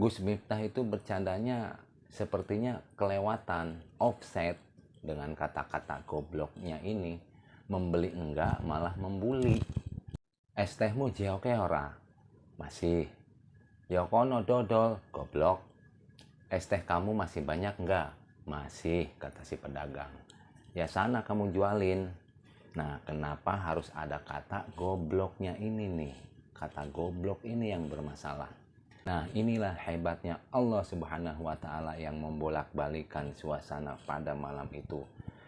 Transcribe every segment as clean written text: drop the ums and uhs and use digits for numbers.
Gus Miftah itu bercandanya sepertinya kelewatan, offset dengan kata-kata gobloknya ini. Membeli enggak, malah membuli. Es tehmu jioke ora? Masih. Ya kono dodol, goblok. Es teh kamu masih banyak enggak? Masih, kata si pedagang. Ya sana kamu jualin. Nah, kenapa harus ada kata gobloknya ini nih? Kata goblok ini yang bermasalah. Nah, inilah hebatnya Allah Subhanahu wa Ta'ala yang membolak-balikan suasana pada malam itu,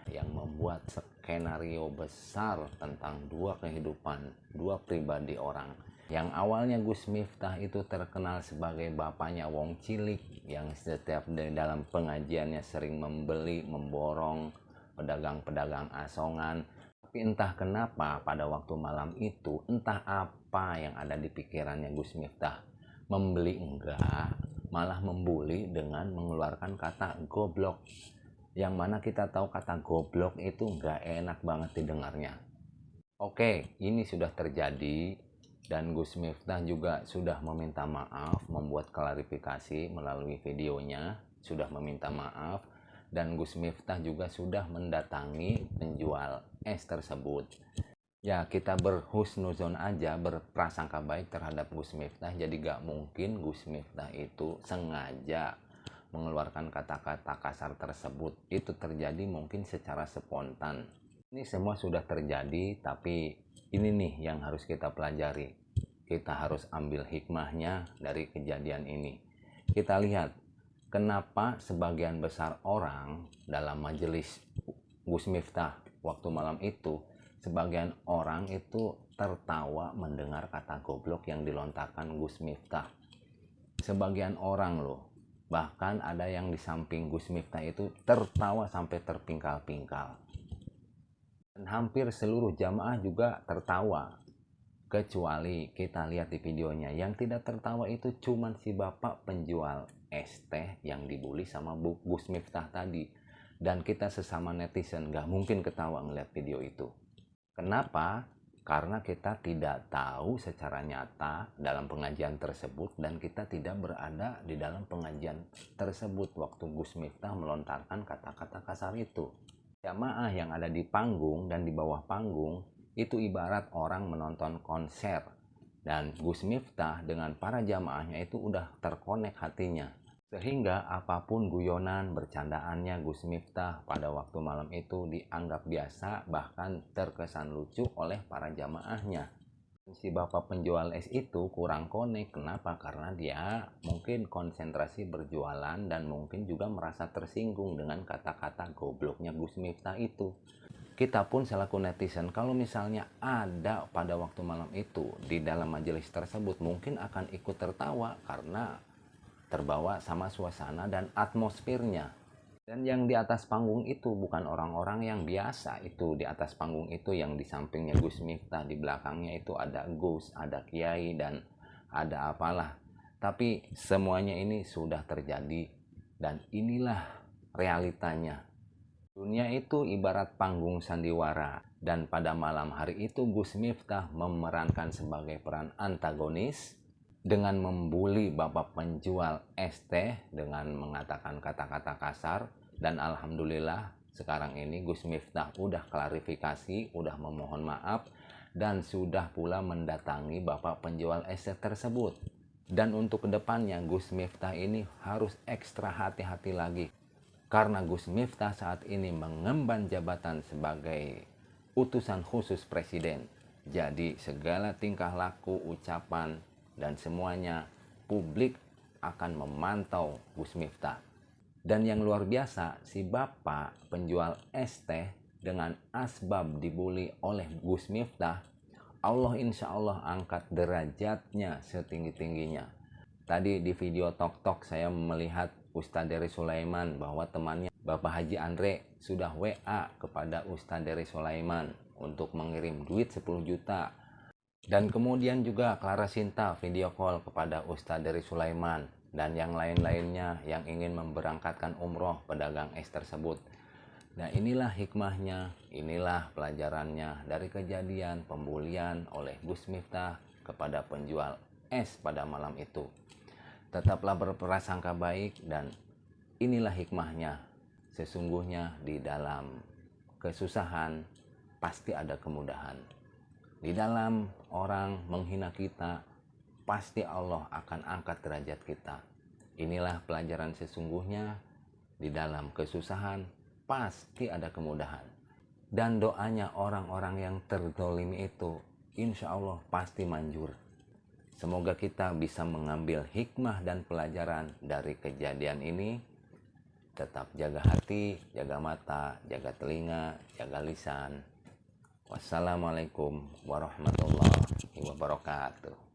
yang membuat skenario besar tentang dua kehidupan, dua pribadi orang. Yang awalnya Gus Miftah itu terkenal sebagai bapaknya Wong Cilik, yang setiap dalam pengajiannya sering membeli, memborong pedagang-pedagang asongan. Tapi entah kenapa pada waktu malam itu, entah apa yang ada di pikirannya Gus Miftah, membeli enggak, malah membuli dengan mengeluarkan kata goblok. Yang mana kita tahu kata goblok itu enggak enak banget didengarnya. Oke, ini sudah terjadi dan Gus Miftah juga sudah meminta maaf, membuat klarifikasi melalui videonya, sudah meminta maaf, dan Gus Miftah juga sudah mendatangi penjual es tersebut. Ya, kita berhusnuzon aja, berprasangka baik terhadap Gus Miftah. Jadi gak mungkin Gus Miftah itu sengaja mengeluarkan kata-kata kasar tersebut. Itu terjadi mungkin secara spontan. Ini semua sudah terjadi, tapi ini nih yang harus kita pelajari. Kita harus ambil hikmahnya dari kejadian ini. Kita lihat kenapa sebagian besar orang dalam majelis Gus Miftah waktu malam itu, sebagian orang itu tertawa mendengar kata goblok yang dilontarkan Gus Miftah. Sebagian orang loh, bahkan ada yang di samping Gus Miftah itu tertawa sampai terpingkal-pingkal. Dan hampir seluruh jamaah juga tertawa. Kecuali kita lihat di videonya, yang tidak tertawa itu cuman si bapak penjual es teh yang dibully sama Gus Miftah tadi. Dan kita sesama netizen gak mungkin ketawa ngeliat video itu. Kenapa? Karena kita tidak tahu secara nyata dalam pengajian tersebut dan kita tidak berada di dalam pengajian tersebut waktu Gus Miftah melontarkan kata-kata kasar itu. Jamaah yang ada di panggung dan di bawah panggung itu ibarat orang menonton konser, dan Gus Miftah dengan para jamaahnya itu udah terkonek hatinya. Sehingga apapun guyonan bercandaannya Gus Miftah pada waktu malam itu dianggap biasa, bahkan terkesan lucu oleh para jamaahnya. Si bapak penjual es itu kurang konek. Kenapa? Karena dia mungkin konsentrasi berjualan dan mungkin juga merasa tersinggung dengan kata-kata gobloknya Gus Miftah itu. Kita pun selaku netizen, kalau misalnya ada pada waktu malam itu di dalam majelis tersebut, mungkin akan ikut tertawa karena terbawa sama suasana dan atmosfernya. Dan yang di atas panggung itu bukan orang-orang yang biasa. Itu di atas panggung itu yang di sampingnya Gus Miftah, di belakangnya itu ada Gus, ada Kiai, dan ada apalah. Tapi semuanya ini sudah terjadi dan inilah realitanya. Dunia itu ibarat panggung sandiwara, dan pada malam hari itu Gus Miftah memerankan sebagai peran antagonis dengan membuli bapak penjual es teh dengan mengatakan kata-kata kasar. Dan alhamdulillah sekarang ini Gus Miftah udah klarifikasi, udah memohon maaf, dan sudah pula mendatangi bapak penjual es teh tersebut. Dan untuk kedepannya Gus Miftah ini harus ekstra hati-hati lagi, karena Gus Miftah saat ini mengemban jabatan sebagai utusan khusus presiden. Jadi segala tingkah laku, ucapan, dan semuanya publik akan memantau Gus Miftah. Dan yang luar biasa, si bapak penjual es teh dengan asbab dibully oleh Gus Miftah, Allah insya Allah angkat derajatnya setinggi-tingginya. Tadi di video Tok saya melihat Ustadz Dery Sulaiman bahwa temannya Bapak Haji Andre sudah WA kepada Ustadz Dery Sulaiman untuk mengirim duit 10 juta. Dan kemudian juga Clara Sinta video call kepada Ustadz Dery Sulaiman dan yang lain-lainnya yang ingin memberangkatkan umroh pedagang es tersebut. Nah, inilah hikmahnya, inilah pelajarannya dari kejadian pembulian oleh Gus Miftah kepada penjual es pada malam itu. Tetaplah berprasangka baik, dan inilah hikmahnya. Sesungguhnya di dalam kesusahan pasti ada kemudahan. Di dalam orang menghina kita, pasti Allah akan angkat derajat kita. Inilah pelajaran sesungguhnya. Di dalam kesusahan pasti ada kemudahan. Dan doanya orang-orang yang terzolimi itu insya Allah pasti manjur. Semoga kita bisa mengambil hikmah dan pelajaran dari kejadian ini. Tetap jaga hati, jaga mata, jaga telinga, jaga lisan. Wassalamualaikum warahmatullahi wabarakatuh.